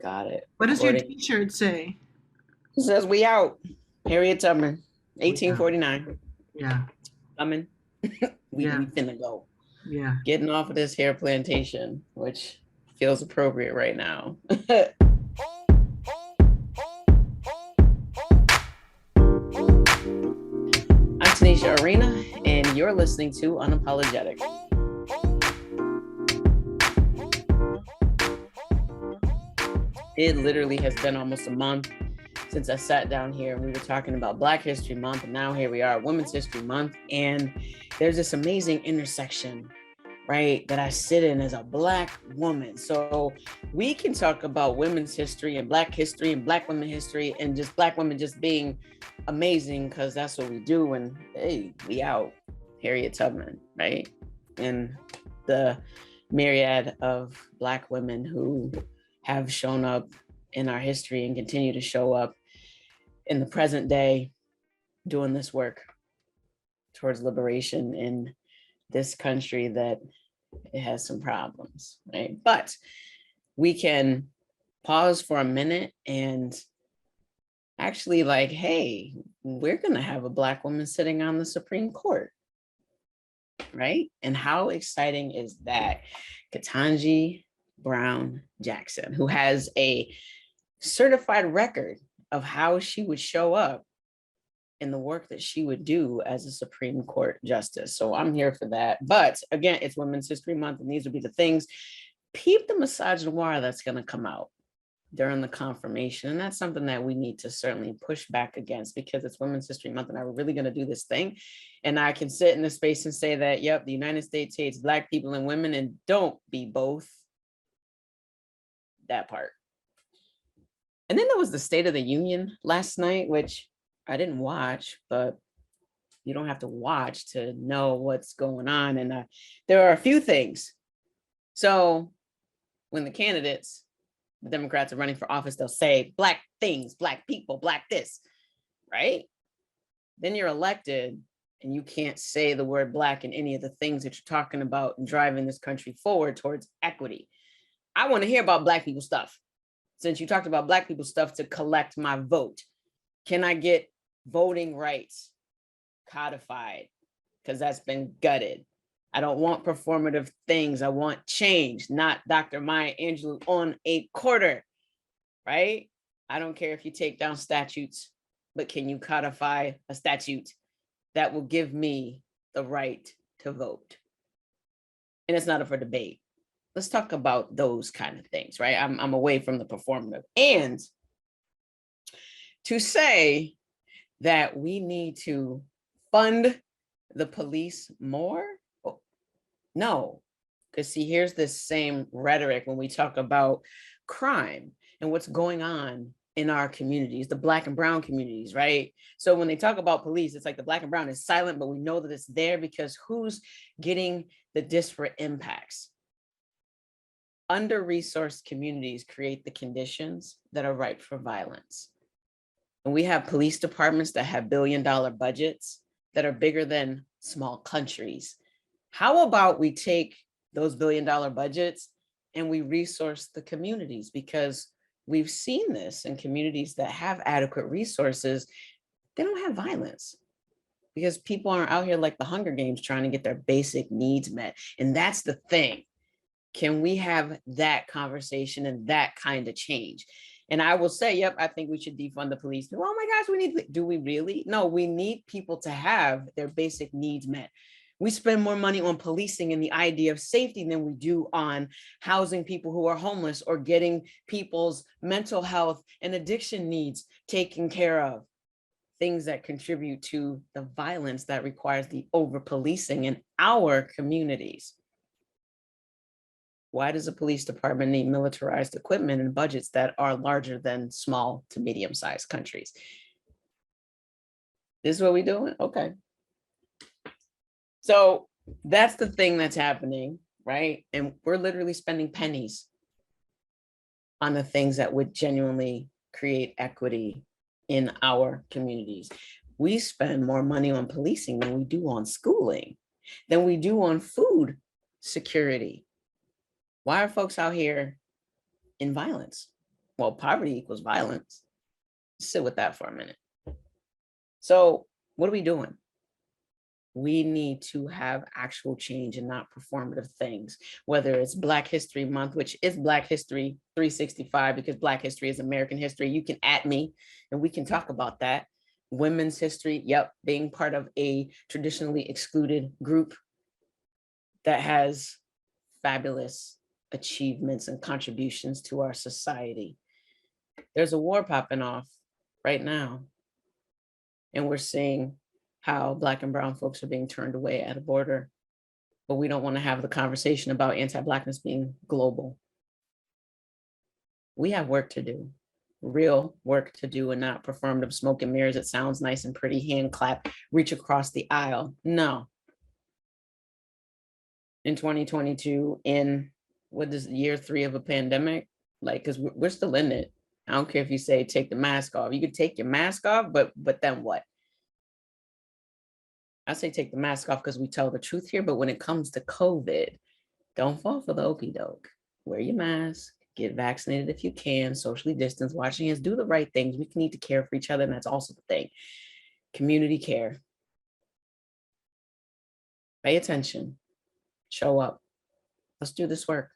Got it. What does your t-shirt say? It says we out. Harriet Tubman, We out. 1849. Yeah. Coming. we finna go. Yeah. Getting off of this hair plantation, which feels appropriate right now. I'm Tanisha Arena, and you're listening to Unapologetic. It literally has been almost a month since I sat down here and we were talking about Black History Month, and now here we are, Women's History Month, and there's this amazing intersection, right, that I sit in as a Black woman. So we can talk about women's history and Black women history and just Black women just being amazing because that's what we do. And hey, we out. Harriet Tubman, right? And the myriad of Black women who have shown up in our history and continue to show up in the present day doing this work towards liberation in this country that it has some problems, right? But we can pause for a minute and actually like, hey, we're gonna have a Black woman sitting on the Supreme Court, right? And how exciting is that? Ketanji Brown Jackson, who has a certified record of how she would show up in the work that she would do as a Supreme Court justice. So I'm here for that. But again, it's Women's History Month, and these would be the things. Peep the misogynoir that's going to come out during the confirmation. And that's something that we need to certainly push back against because it's Women's History Month and I'm really going to do this thing. And I can sit in this space and say that, yep, the United States hates Black people and women, and don't be both. That part. And then there was the State of the Union last night, which I didn't watch, but you don't have to watch to know what's going on. And there are a few things. So when the candidates, the Democrats are running for office, they'll say Black things, Black people, Black this, right? Then you're elected and you can't say the word Black in any of the things that you're talking about and driving this country forward towards equity. I want to hear about Black people stuff. Since you talked about Black people stuff to collect my vote, can I get voting rights codified? Because that's been gutted. I don't want performative things. I want change, not Dr. Maya Angelou on a quarter, right? I don't care if you take down statutes, but can you codify a statute that will give me the right to vote? And it's not up for debate. Let's talk about those kind of things, right? I'm away from the performative. And to say that we need to fund the police more, no. Because see, here's this same rhetoric when we talk about crime and what's going on in our communities, the Black and brown communities, right? So when they talk about police, it's like the Black and brown is silent, but we know that it's there because who's getting the disparate impacts? Under-resourced communities create the conditions that are ripe for violence. And we have police departments that have billion-dollar budgets that are bigger than small countries. How about we take those billion-dollar budgets and we resource the communities? Because we've seen this in communities that have adequate resources, they don't have violence because people aren't out here like the Hunger Games trying to get their basic needs met. And that's the thing. Can we have that conversation and that kind of change? And I will say, yep, I think we should defund the police. Oh my gosh, do we really? No, we need people to have their basic needs met. We spend more money on policing and the idea of safety than we do on housing people who are homeless or getting people's mental health and addiction needs taken care of. Things that contribute to the violence that requires the over-policing in our communities. Why does the police department need militarized equipment and budgets that are larger than small to medium-sized countries? This is what we're doing? Okay. So that's the thing that's happening, right? And we're literally spending pennies on the things that would genuinely create equity in our communities. We spend more money on policing than we do on schooling, than we do on food security. Why are folks out here in violence? Well, poverty equals violence. Sit with that for a minute. So what are we doing? We need to have actual change and not performative things, whether it's Black History Month, which is Black History 365, because Black history is American history. You can at me and we can talk about that. Women's history, yep, being part of a traditionally excluded group that has fabulous achievements and contributions to our society. There's a war popping off right now, and we're seeing how Black and brown folks are being turned away at a border, but we don't want to have the conversation about anti-Blackness being global. We have work to do, real work to do, and not performative smoke and mirrors. It sounds nice and pretty, hand clap, reach across the aisle. No. In 2022, in what is year 3 of a pandemic, like, because we're still in it. I don't care if you say take the mask off. You could take your mask off, but then what? I say take the mask off because we tell the truth here, but when it comes to COVID, don't fall for the okie doke. Wear your mask, get vaccinated if you can, socially distance, wash your hands, do the right things. We need to care for each other, and that's also the thing. Community care. Pay attention. Show up. Let's do this work.